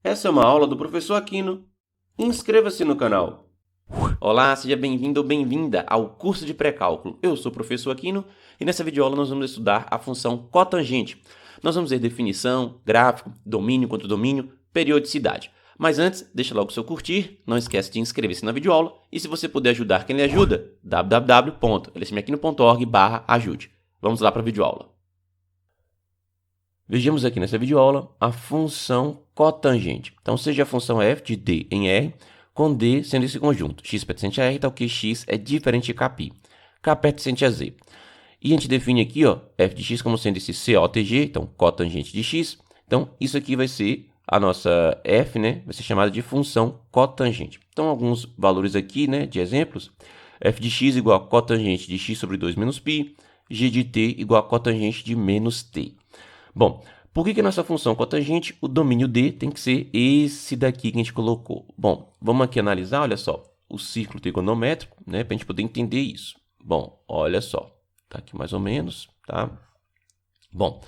Essa é uma aula do professor Aquino. Inscreva-se no canal. Olá, seja bem-vindo ou bem-vinda ao curso de pré-cálculo. Eu sou o professor Aquino e nessa videoaula nós vamos estudar a função cotangente. Nós vamos ver definição, gráfico, domínio contra domínio, periodicidade. Mas antes, deixa logo o seu curtir, não esquece de inscrever-se na videoaula e se você puder ajudar quem lhe ajuda, www.lsmaquino.org/ajude. Vamos lá para a videoaula. Vejamos aqui nessa videoaula a função cotangente. Então, seja a função f de d em r, com d sendo esse conjunto. X pertencente a r, tal que x é diferente de kπ. K pertencente a z. E a gente define aqui, f de x como sendo esse COTG, então cotangente de x. Então, isso aqui vai ser a nossa f, né? Vai ser chamada de função cotangente. Então, alguns valores aqui, né, de exemplos. F de x igual a cotangente de x sobre 2 menos π. G de t igual a cotangente de menos t. Bom, por que nossa função cotangente, o domínio D tem que ser esse daqui que a gente colocou? Bom, vamos aqui analisar, olha só, o círculo trigonométrico, né, para a gente poder entender isso. Bom, olha só, tá aqui mais ou menos, tá? Bom,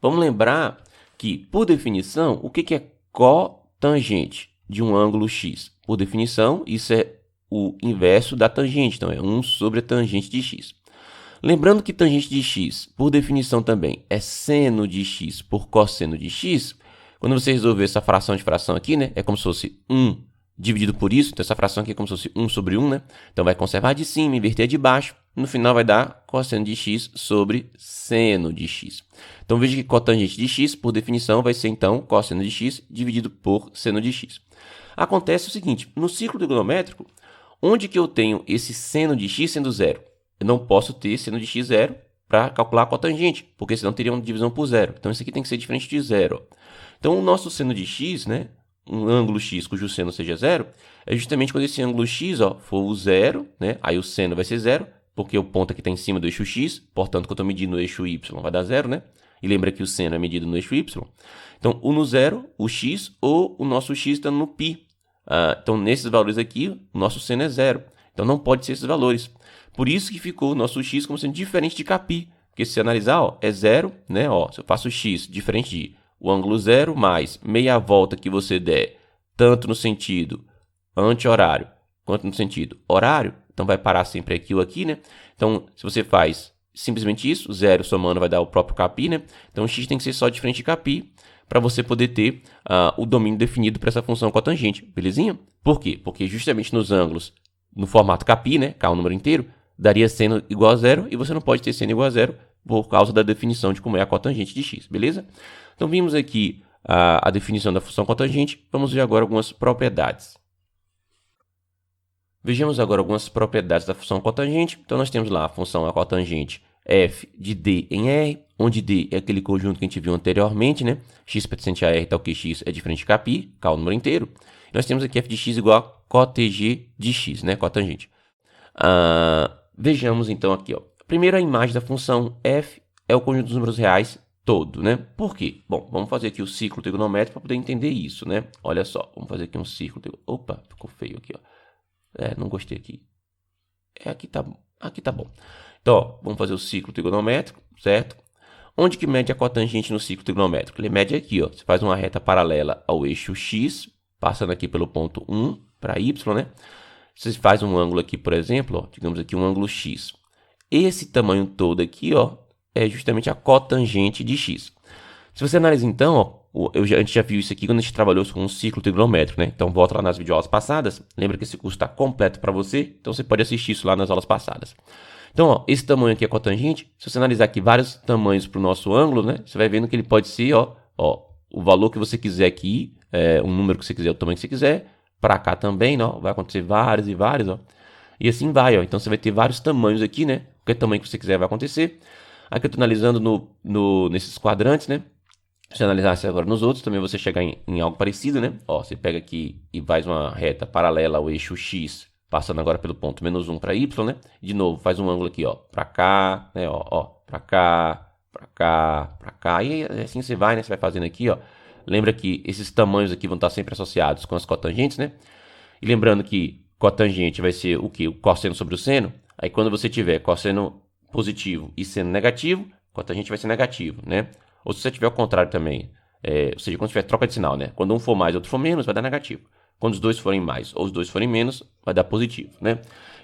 vamos lembrar que, por definição, o que é cotangente de um ângulo x? Por definição, isso é o inverso da tangente, então é 1 sobre a tangente de x. Lembrando que tangente de x, por definição também, é seno de x por cosseno de x. Quando você resolver essa fração de fração aqui, né, é como se fosse 1 dividido por isso. Então, essa fração aqui é como se fosse 1 sobre 1, né? Então, vai conservar de cima, inverter de baixo. No final, vai dar cosseno de x sobre seno de x. Então, veja que cotangente de x, por definição, vai ser, então, cosseno de x dividido por seno de x. Acontece o seguinte, no círculo trigonométrico, onde que eu tenho esse seno de x sendo zero? Eu não posso ter seno de x zero para calcular a cotangente, porque senão teria uma divisão por zero. Então, isso aqui tem que ser diferente de zero. Então, o nosso seno de x, né, um ângulo x cujo seno seja zero, é justamente quando esse ângulo x for o zero, né, aí o seno vai ser zero, porque o ponto aqui está em cima do eixo x, portanto, quando eu estou medindo no eixo y, vai dar zero, né? E lembra que o seno é medido no eixo y. Então, o no zero, o x, ou o nosso x está no π. Então, nesses valores aqui, o nosso seno é zero. Então, não pode ser esses valores. Por isso que ficou o nosso x como sendo diferente de kπ. Porque se você analisar, é zero, né? Se eu faço x diferente de o ângulo zero mais meia volta que você der, tanto no sentido anti-horário quanto no sentido horário, então vai parar sempre aqui ou aqui, né? Então, se você faz simplesmente isso, zero somando vai dar o próprio kπ, né? Então, o x tem que ser só diferente de kπ para você poder ter o domínio definido para essa função cotangente, belezinha? Por quê? Porque justamente nos ângulos, no formato kπ, né? K é um número inteiro, daria seno igual a zero e você não pode ter seno igual a zero por causa da definição de como é a cotangente de x, beleza? Então, vimos aqui a definição da função cotangente. Vamos ver agora algumas propriedades. Vejamos agora algumas propriedades da função cotangente. Então, nós temos lá a função cotangente f de d em r, onde d é aquele conjunto que a gente viu anteriormente, né? X pertencente a r, tal que x é diferente de kπ, k é o número inteiro. Nós temos aqui f de x igual a cotg de x, né? Cotangente. Vejamos então aqui, Primeiro, a imagem da função f é o conjunto dos números reais todo, né? Por quê? Bom, vamos fazer aqui o círculo trigonométrico para poder entender isso, né? Olha só, vamos fazer aqui um círculo. Opa, ficou feio aqui, não gostei aqui. Aqui tá bom. Então, vamos fazer o círculo trigonométrico, certo? Onde que mede a cotangente no círculo trigonométrico? Ele mede aqui, Você faz uma reta paralela ao eixo x, passando aqui pelo ponto 1 para y, né? Você faz um ângulo aqui, por exemplo, digamos aqui um ângulo x. Esse tamanho todo aqui, é justamente a cotangente de x. Se você analisa então, a gente já viu isso aqui quando a gente trabalhou com um círculo trigonométrico, né? Então, volta lá nas videoaulas passadas. Lembra que esse curso está completo para você, então você pode assistir isso lá nas aulas passadas. Então, esse tamanho aqui é cotangente. Se você analisar aqui vários tamanhos para o nosso ângulo, né? Você vai vendo que ele pode ser, o valor que você quiser aqui, um número que você quiser, o tamanho que você quiser. Para cá também, vai acontecer vários e vários, E assim vai, Então, você vai ter vários tamanhos aqui, né? Qualquer tamanho que você quiser vai acontecer. Aqui eu estou analisando nesses quadrantes, né? Se você analisasse agora nos outros, também você chegar em algo parecido, né? Você pega aqui e faz uma reta paralela ao eixo x, passando agora pelo ponto menos 1 para y, né? De novo, faz um ângulo aqui, para cá, né? Para cá, para cá, para cá. E assim você vai, né? Você vai fazendo aqui, Lembra que esses tamanhos aqui vão estar sempre associados com as cotangentes, né? E lembrando que cotangente vai ser o quê? O cosseno sobre o seno. Aí quando você tiver cosseno positivo e seno negativo, cotangente vai ser negativo, né? Ou se você tiver ao contrário também, ou seja, quando tiver troca de sinal, né? Quando um for mais e outro for menos, vai dar negativo. Quando os dois forem mais ou os dois forem menos, vai dar positivo, né?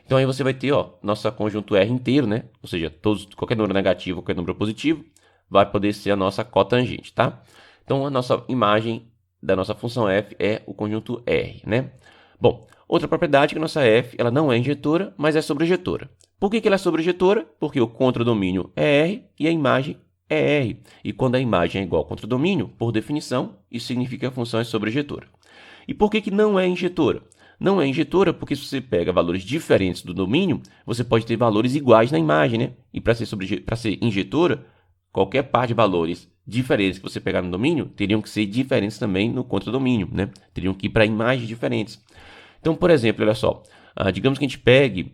Então aí você vai ter, ó, nossa conjunto R inteiro, né? Ou seja, qualquer número negativo, qualquer número positivo, vai poder ser a nossa cotangente, tá? Então a nossa imagem da nossa função f é o conjunto R, né? Bom, outra propriedade é que a nossa f ela não é injetora, mas é sobrejetora. Por que ela é sobrejetora? Porque o contradomínio é R e a imagem é R. E quando a imagem é igual ao contradomínio, por definição, isso significa que a função é sobrejetora. E por que não é injetora? Não é injetora porque se você pega valores diferentes do domínio, você pode ter valores iguais na imagem, né? E para ser injetora, qualquer par de valores diferentes que você pegar no domínio, teriam que ser diferentes também no contradomínio, né? Teriam que ir para imagens diferentes. Então, por exemplo, olha só, digamos que a gente pegue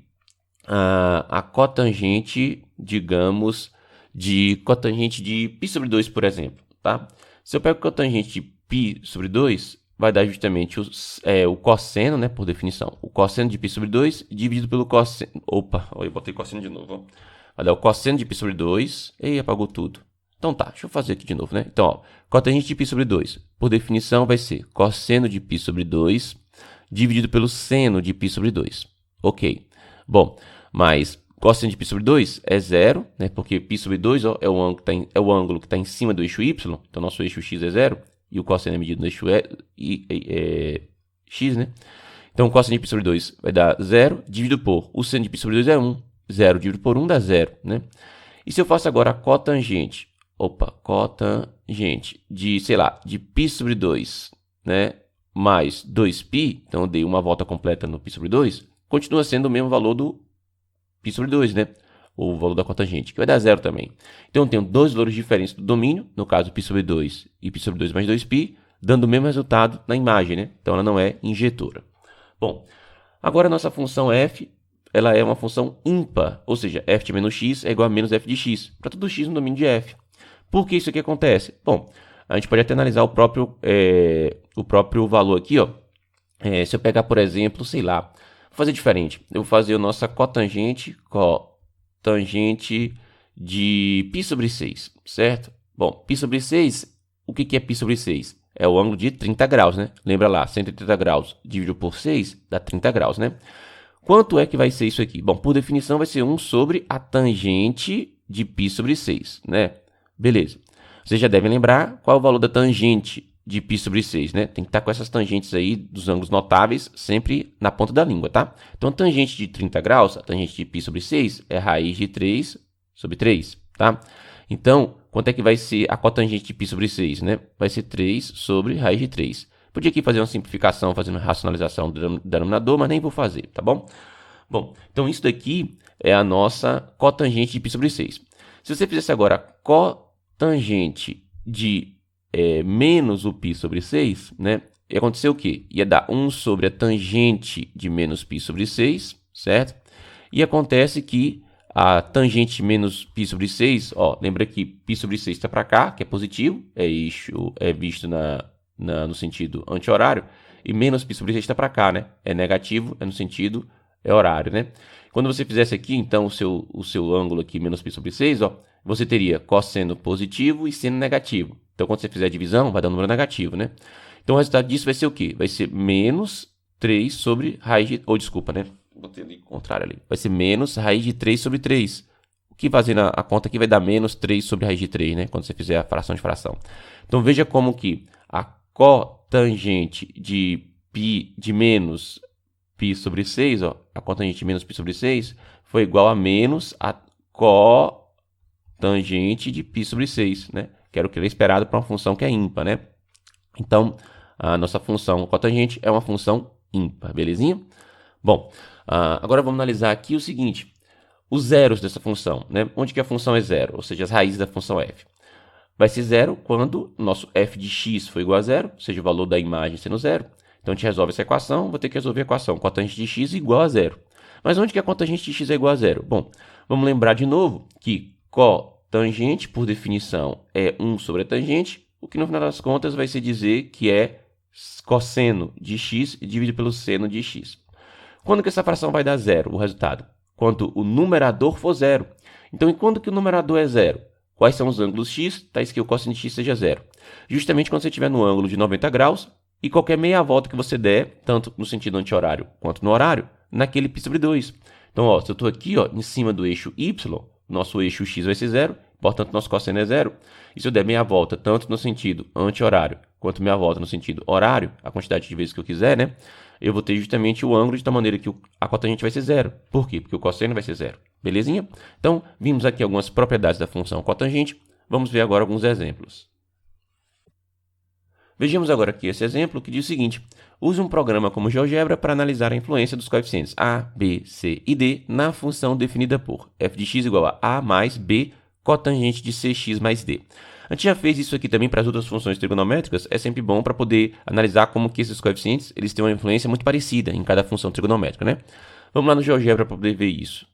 a cotangente, digamos, de cotangente de π sobre 2, por exemplo, tá? Se eu pego cotangente de π sobre 2, vai dar justamente o cosseno, né, por definição. O cosseno de π sobre 2 dividido pelo cosseno... Opa, eu botei cosseno de novo. Ó. Vai dar o cosseno de π sobre 2. Ei, apagou tudo. Então tá, deixa eu fazer aqui de novo, né? Então, ó, cotangente de π sobre 2, por definição, vai ser cosseno de π sobre 2 dividido pelo seno de π sobre 2. Ok. Bom, mas cosseno de π sobre 2 é zero, né? Porque π sobre 2 ó, é o ângulo que está em cima do eixo y, então nosso eixo x é zero, e o cosseno é medido no eixo x, né? Então, cosseno de π sobre 2 vai dar zero, dividido por o seno de π sobre 2 é 1. 0 dividido por 1 dá zero, né? E se eu faço agora a cotangente, cotangente de, sei lá, de π sobre 2, né? Mais 2π, então eu dei uma volta completa no π sobre 2, continua sendo o mesmo valor do π sobre 2, né? O valor da cotangente, que vai dar zero também. Então eu tenho dois valores diferentes do domínio, no caso π sobre 2 e π sobre 2 mais 2π, dando o mesmo resultado na imagem, né? Então ela não é injetora. Bom, agora a nossa função f, ela é uma função ímpar, ou seja, f de menos x é igual a menos f de x, para todo x no domínio de f. Por que isso aqui acontece? Bom, a gente pode até analisar o próprio valor aqui, ó. Se eu pegar, por exemplo, sei lá, vou fazer diferente. Eu vou fazer a nossa cotangente de π sobre 6, certo? Bom, π sobre 6, o que é π sobre 6? É o ângulo de 30 graus, né? Lembra lá, 130 graus dividido por 6 dá 30 graus, né? Quanto é que vai ser isso aqui? Bom, por definição vai ser 1 sobre a tangente de π sobre 6, né? Beleza. Vocês já devem lembrar qual é o valor da tangente de π sobre 6, né? Tem que estar com essas tangentes aí dos ângulos notáveis sempre na ponta da língua, tá? Então, a tangente de 30 graus, a tangente de π sobre 6 é raiz de 3 sobre 3, tá? Então, quanto é que vai ser a cotangente de π sobre 6, né? Vai ser 3 sobre raiz de 3. Podia aqui fazer uma simplificação, fazendo racionalização do denominador, mas nem vou fazer, tá bom? Bom, então isso daqui é a nossa cotangente de π sobre 6. Se você fizesse agora a cotangente de menos o π sobre 6, né? Ia acontecer o quê? Ia dar 1 sobre a tangente de menos π sobre 6, certo? E acontece que a tangente menos π sobre 6, ó, lembra que π sobre 6 está para cá, que é positivo, é visto no sentido anti-horário, e menos π sobre 6 está para cá, né? É negativo, é no sentido horário, né? Quando você fizesse aqui, então, o seu ângulo aqui, menos π sobre 6, ó, você teria cosseno positivo e seno negativo. Então, quando você fizer a divisão, vai dar um número negativo, né? Então, o resultado disso vai ser o quê? Vai ser menos 3 sobre raiz de... desculpa, né? Botei ali o contrário ali. Vai ser menos raiz de 3 sobre 3. O que fazendo a conta aqui vai dar menos 3 sobre raiz de 3, né? Quando você fizer a fração de fração. Então, veja como que a cotangente de π de menos π sobre 6, ó, a cotangente de menos π sobre 6 foi igual a menos a cotangente de π sobre 6, né? Que era o que era esperado para uma função que é ímpar, né? Então, a nossa função cotangente é uma função ímpar, belezinha? Bom, agora vamos analisar aqui o seguinte, os zeros dessa função, né? Onde que a função é zero, ou seja, as raízes da função f. Vai ser zero quando nosso f de x for igual a zero, ou seja, o valor da imagem sendo zero. Então, a gente resolve essa equação, vou ter que resolver a equação cotangente de x igual a zero. Mas onde que a cotangente de x é igual a zero? Bom, vamos lembrar de novo que cotangente, por definição, é 1 sobre a tangente, o que no final das contas vai se dizer que é cosseno de x dividido pelo seno de x. Quando que essa fração vai dar zero, o resultado? Quando o numerador for zero. Então, quando que o numerador é zero? Quais são os ângulos x? Tais que o cosseno de x seja zero. Justamente quando você estiver no ângulo de 90 graus e qualquer meia volta que você der, tanto no sentido anti-horário quanto no horário, naquele π sobre 2. Então, ó, se eu estou aqui, ó, em cima do eixo y, nosso eixo x vai ser 0, portanto, nosso cosseno é 0. E se eu der meia volta tanto no sentido anti-horário quanto meia volta no sentido horário, a quantidade de vezes que eu quiser, né? Eu vou ter justamente o ângulo de tal maneira que a cotangente vai ser 0. Por quê? Porque o cosseno vai ser 0. Belezinha? Então, vimos aqui algumas propriedades da função cotangente. Vamos ver agora alguns exemplos. Vejamos agora aqui esse exemplo que diz o seguinte: use um programa como GeoGebra para analisar a influência dos coeficientes a, b, c e d na função definida por f de x igual a mais b cotangente de cx mais d. A gente já fez isso aqui também para as outras funções trigonométricas. É sempre bom para poder analisar como que esses coeficientes eles têm uma influência muito parecida em cada função trigonométrica, né? Vamos lá no GeoGebra para poder ver isso.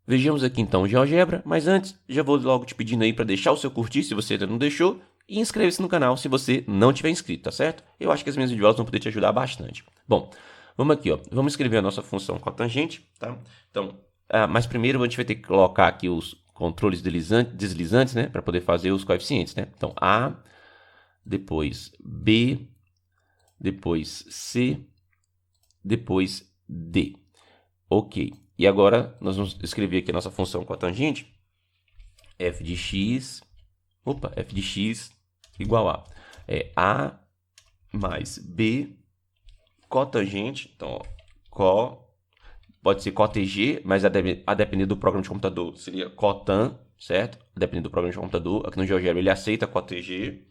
Vejamos aqui então o GeoGebra, mas antes já vou logo te pedindo aí para deixar o seu curtir se você ainda não deixou e inscreva-se no canal se você não tiver inscrito, tá certo? Eu acho que as minhas videoaulas vão poder te ajudar bastante. Bom, vamos aqui, ó. Vamos escrever a nossa função cotangente, tá? Então, mas primeiro a gente vai ter que colocar aqui os controles deslizantes, né? Para poder fazer os coeficientes, né? Então, A, depois B, depois C, depois D. Ok. E agora nós vamos escrever aqui a nossa função cotangente. F de x igual a A mais B cotangente. Então, ó, pode ser cotg, mas a depender do programa de computador seria cotan, certo? Dependendo do programa de computador. Aqui no GeoGebra ele aceita cotg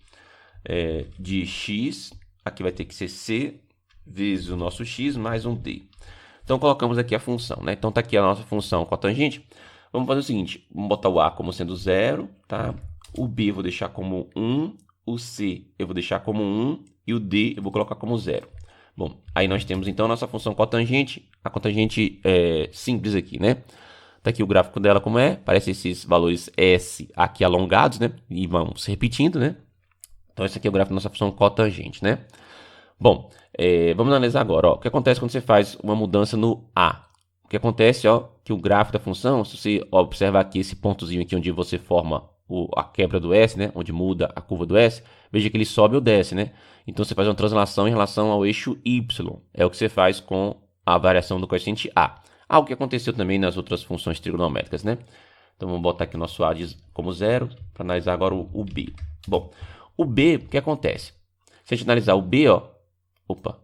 de x. Aqui vai ter que ser c vezes o nosso x mais um d. Então, colocamos aqui a função, né? Então, está aqui a nossa função cotangente. Vamos fazer o seguinte, vamos botar o a como sendo 0, tá? O b eu vou deixar como 1, o c eu vou deixar como 1 e o d eu vou colocar como 0. Bom, aí nós temos então a nossa função cotangente, a cotangente simples aqui, né? Tá aqui o gráfico dela como é, parece esses valores S aqui alongados, né? E vão se repetindo, né? Então, esse aqui é o gráfico da nossa função cotangente, né? Bom, vamos analisar agora, ó, o que acontece quando você faz uma mudança no A. O que acontece, ó, que o gráfico da função, se você observar aqui esse pontozinho aqui onde você forma a quebra do S, né, onde muda a curva do S, veja que ele sobe ou desce, né? Então, você faz uma translação em relação ao eixo Y. É o que você faz com a variação do coeficiente A. Algo que aconteceu também nas outras funções trigonométricas, né? Então, vamos botar aqui o nosso A como 0 para analisar agora o B. Bom, o B, o que acontece? Se a gente analisar o B, ó,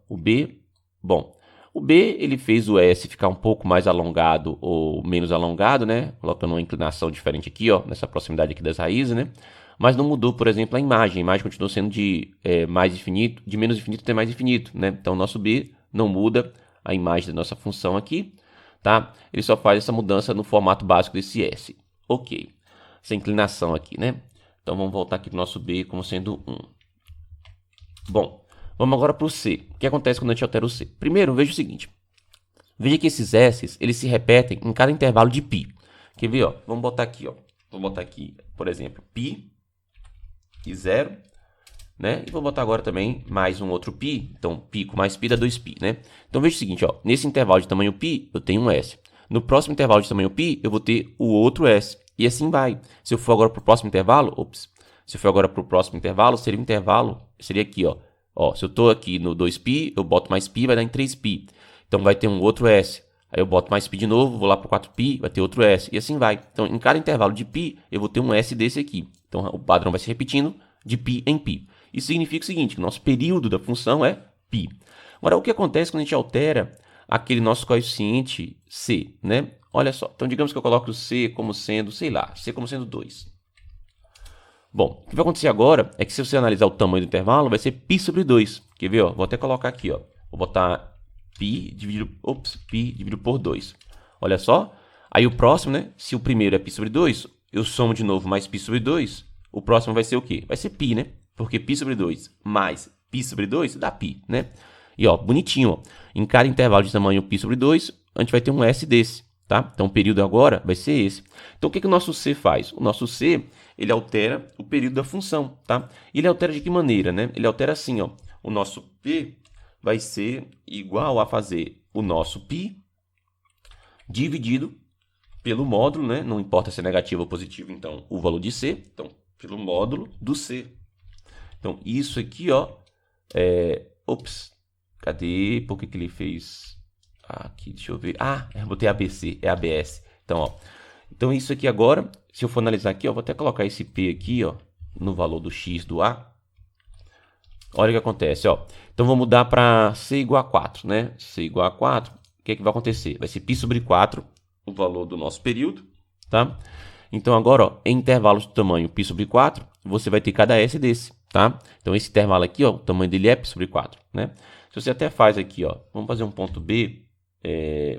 o B, bom, o B ele fez o S ficar um pouco mais alongado ou menos alongado, né? Colocando uma inclinação diferente aqui, ó, nessa proximidade aqui das raízes, né? Mas não mudou, por exemplo, a imagem continuou sendo de mais infinito, de menos infinito até mais infinito, né? Então, o nosso B não muda a imagem da nossa função aqui, tá? Ele só faz essa mudança no formato básico desse S. Ok. Essa inclinação aqui, né? Então, vamos voltar aqui para o nosso B como sendo 1. Bom, vamos agora para o C. O que acontece quando a gente altera o C? Primeiro, veja o seguinte. Veja que esses S's, eles se repetem em cada intervalo de π. Quer ver, ó? Vamos botar aqui, ó. Vou botar aqui, por exemplo, π e 0, né? E vou botar agora também mais um outro π. Então, π com mais π dá 2π, né? Então, veja o seguinte, ó. Nesse intervalo de tamanho π, eu tenho um S. No próximo intervalo de tamanho π, eu vou ter o outro S. E assim vai. Se eu for agora para o próximo intervalo, seria o intervalo, seria aqui, ó. Ó, se eu estou aqui no 2π, eu boto mais π, vai dar em 3π. Então, vai ter um outro S. Aí eu boto mais π de novo, vou lá para o 4π, vai ter outro S. E assim vai. Então, em cada intervalo de π, eu vou ter um S desse aqui. Então, o padrão vai se repetindo de π em π. Isso significa o seguinte, que o nosso período da função é π. Agora, o que acontece quando a gente altera aquele nosso coeficiente C, né? Olha só, então digamos que eu coloque o C como sendo, sei lá, C como sendo 2. Bom, o que vai acontecer agora é que se você analisar o tamanho do intervalo, vai ser π sobre 2. Quer ver, ó? Vou até colocar aqui, ó. Vou botar π dividido por 2. Olha só. Aí o próximo, né? Se o primeiro é π sobre 2, eu somo de novo mais π sobre 2. O próximo vai ser o quê? Vai ser π, né? Porque π sobre 2 mais π sobre 2 dá π, né? E ó, bonitinho, ó. Em cada intervalo de tamanho π sobre 2, a gente vai ter um S desse, tá? Então o período agora vai ser esse. Então o que o nosso C faz? O nosso C, ele altera o período da função, tá? Ele altera de que maneira, né? Ele altera assim, ó. O nosso P vai ser igual a fazer o nosso π dividido pelo módulo, né? Não importa se é negativo ou positivo, então, o valor de C. Então, pelo módulo do C. Então, isso aqui, ó, ops, cadê? Por que ele fez? Aqui, deixa eu ver. Eu botei ABC, é ABS. Então, ó, então isso aqui agora, se eu for analisar aqui, ó, vou até colocar esse P aqui, ó, no valor do X do A. Olha o que acontece, ó. Então, vou mudar para C igual a 4, né? C igual a 4, o que é que vai acontecer? Vai ser π sobre 4, o valor do nosso período, tá? Então, agora, ó, em intervalos do tamanho π sobre 4, você vai ter cada S desse, tá? Então, esse intervalo aqui, ó, o tamanho dele é π sobre 4, né? Se você até faz aqui, ó, vamos fazer um ponto B,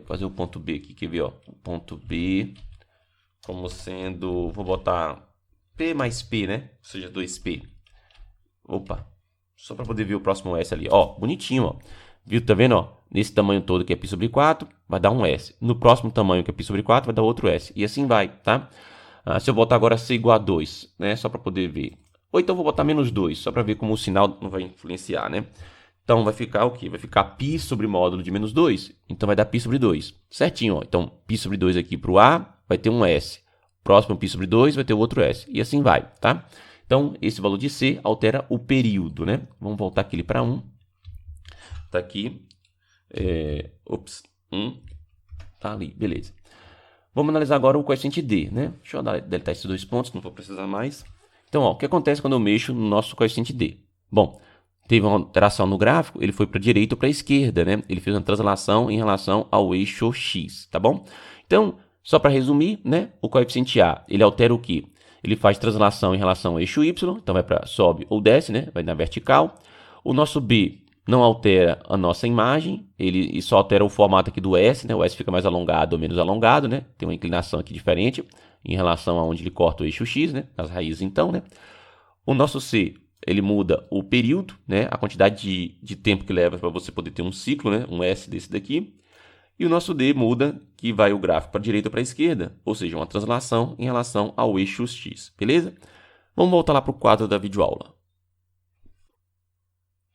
fazer um ponto B aqui, quer ver, ó? O ponto B como sendo, vou botar P mais P, né? Ou seja, 2P. Opa, só para poder ver o próximo S ali. Ó, bonitinho, ó. Viu? Tá vendo, ó? Nesse tamanho todo que é π sobre 4, vai dar um S. No próximo tamanho que é π sobre 4, vai dar outro S. E assim vai, tá? Se eu botar agora C igual a 2, né? Só para poder ver. Ou então vou botar menos 2, só para ver como o sinal não vai influenciar, né? Então, vai ficar o quê? Vai ficar π sobre módulo de menos 2. Então, vai dar π sobre 2. Certinho, ó. Então, π sobre 2 aqui para o A vai ter um S. Próximo π sobre 2 vai ter outro S. E assim vai, tá? Então, esse valor de C altera o período, né? Vamos voltar aqui para 1. Tá aqui. 1. Tá ali, beleza. Vamos analisar agora o coeficiente D, né? Deixa eu deletar esses 2 pontos, não vou precisar mais. Então, ó, o que acontece quando eu mexo no nosso coeficiente D? Bom, teve uma alteração no gráfico, ele foi para a direita ou para a esquerda, né? Ele fez uma translação em relação ao eixo X, tá bom? Então, só para resumir, né? O coeficiente A, ele altera o quê? Ele faz translação em relação ao eixo Y, então vai para sobe ou desce, né? Vai na vertical. O nosso B não altera a nossa imagem, ele só altera o formato aqui do S, né? O S fica mais alongado ou menos alongado, né? Tem uma inclinação aqui diferente em relação a onde ele corta o eixo X, né? Nas raízes, então, né? O nosso C, ele muda o período, né? A quantidade de tempo que leva para você poder ter um ciclo, né? Um S desse daqui. E o nosso D muda, que vai o gráfico para a direita ou para a esquerda, ou seja, uma translação em relação ao eixo X, beleza? Vamos voltar lá para o quadro da videoaula.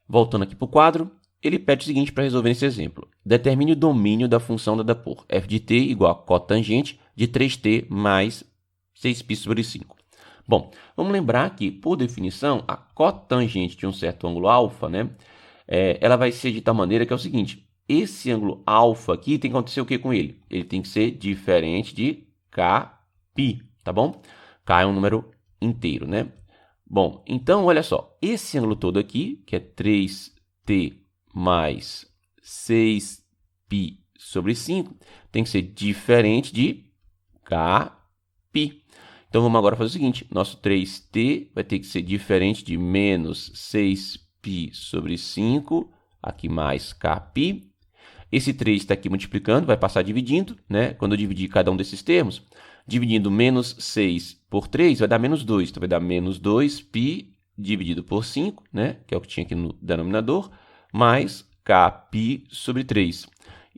Voltando aqui para o quadro, ele pede o seguinte para resolver esse exemplo. Determine o domínio da função dada por f de t igual a cotangente de 3t mais 6π sobre 5. Bom, vamos lembrar que, por definição, a cotangente de um certo ângulo alfa, né, ela vai ser de tal maneira que é o seguinte, esse ângulo alfa aqui tem que acontecer o que com ele? Ele tem que ser diferente de kπ, tá bom? K é um número inteiro, né? Bom, então, olha só, esse ângulo todo aqui, que é 3t mais 6π sobre 5, tem que ser diferente de kπ. Então, vamos agora fazer o seguinte, nosso 3t vai ter que ser diferente de menos 6π sobre 5, aqui mais kπ. Esse 3 está aqui multiplicando, vai passar dividindo, né? Quando eu dividir cada um desses termos, dividindo menos 6 por 3, vai dar menos 2. Então, vai dar menos 2π dividido por 5, né? Que é o que tinha aqui no denominador, mais kπ sobre 3.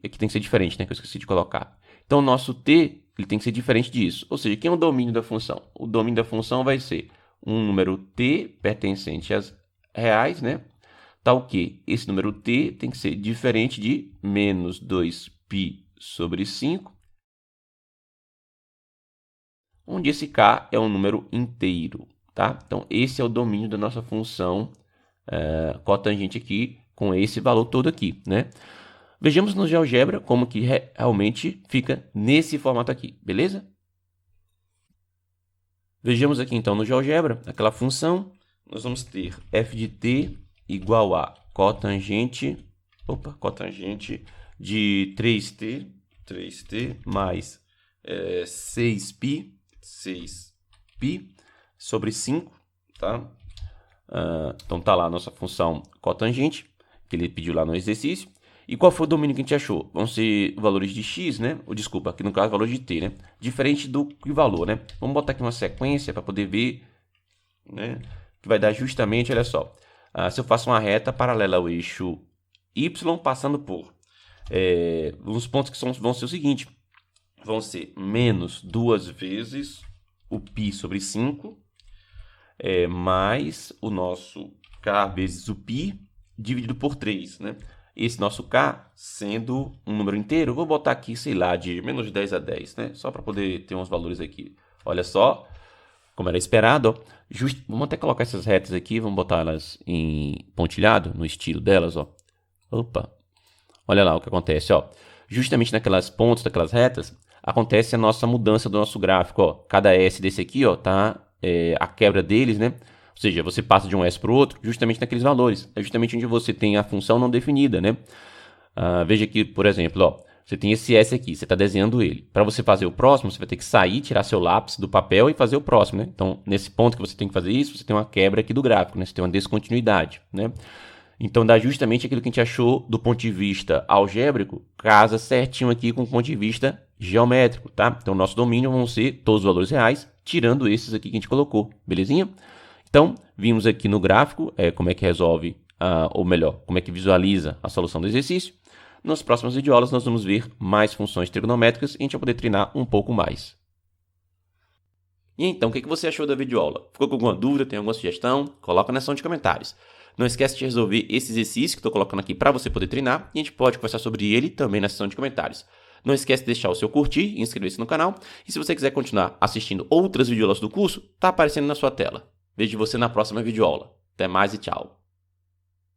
E aqui tem que ser diferente, né? Que eu esqueci de colocar. Então, o nosso t ele tem que ser diferente disso. Ou seja, quem é o domínio da função? O domínio da função vai ser um número t pertencente às reais, né? Tal que esse número t tem que ser diferente de menos 2π sobre 5, onde esse k é um número inteiro, tá? Então, esse é o domínio da nossa função cotangente aqui, com esse valor todo aqui, né? Vejamos no GeoGebra como que realmente fica nesse formato aqui, beleza? Vejamos aqui então no GeoGebra, aquela função, nós vamos ter f de t igual a cotangente de 3t mais 6π sobre 5, tá? Então tá lá a nossa função cotangente, que ele pediu lá no exercício. E qual foi o domínio que a gente achou? Vão ser valores de x, né? Ou desculpa, aqui no caso valor de t, né? Diferente do que valor, né? Vamos botar aqui uma sequência para poder ver, né? Que vai dar justamente, olha só. Se eu faço uma reta paralela ao eixo y, passando por os pontos que vão ser o seguinte, vão ser menos 2 vezes o π sobre 5, mais o nosso k vezes o π, dividido por 3, né? Esse nosso k sendo um número inteiro, eu vou botar aqui, sei lá, de menos 10 a 10, né? Só para poder ter uns valores aqui. Olha só, como era esperado, ó, vamos até colocar essas retas aqui, vamos botar elas em pontilhado, no estilo delas, ó. Opa, olha lá o que acontece, ó. Justamente naquelas pontas, daquelas retas, acontece a nossa mudança do nosso gráfico, ó. Cada S desse aqui, ó, tá a quebra deles, né? Ou seja, você passa de um S para o outro justamente naqueles valores. É justamente onde você tem a função não definida, né? Veja aqui, por exemplo, ó, você tem esse S aqui, você está desenhando ele. Para você fazer o próximo, você vai ter que sair, tirar seu lápis do papel e fazer o próximo, né? Então, nesse ponto que você tem que fazer isso, você tem uma quebra aqui do gráfico, né? Você tem uma descontinuidade, né? Então, dá justamente aquilo que a gente achou do ponto de vista algébrico, casa certinho aqui com o ponto de vista geométrico, tá? Então, nosso domínio vão ser todos os valores reais, tirando esses aqui que a gente colocou, belezinha? Então, vimos aqui no gráfico como é que resolve, ou melhor, como é que visualiza a solução do exercício. Nas próximas videoaulas, nós vamos ver mais funções trigonométricas e a gente vai poder treinar um pouco mais. E então, o que você achou da videoaula? Ficou com alguma dúvida? Tem alguma sugestão? Coloca na seção de comentários. Não esquece de resolver esse exercício que estou colocando aqui para você poder treinar e a gente pode conversar sobre ele também na seção de comentários. Não esquece de deixar o seu curtir e inscrever-se no canal. E se você quiser continuar assistindo outras videoaulas do curso, está aparecendo na sua tela. Vejo você na próxima videoaula. Até mais e tchau!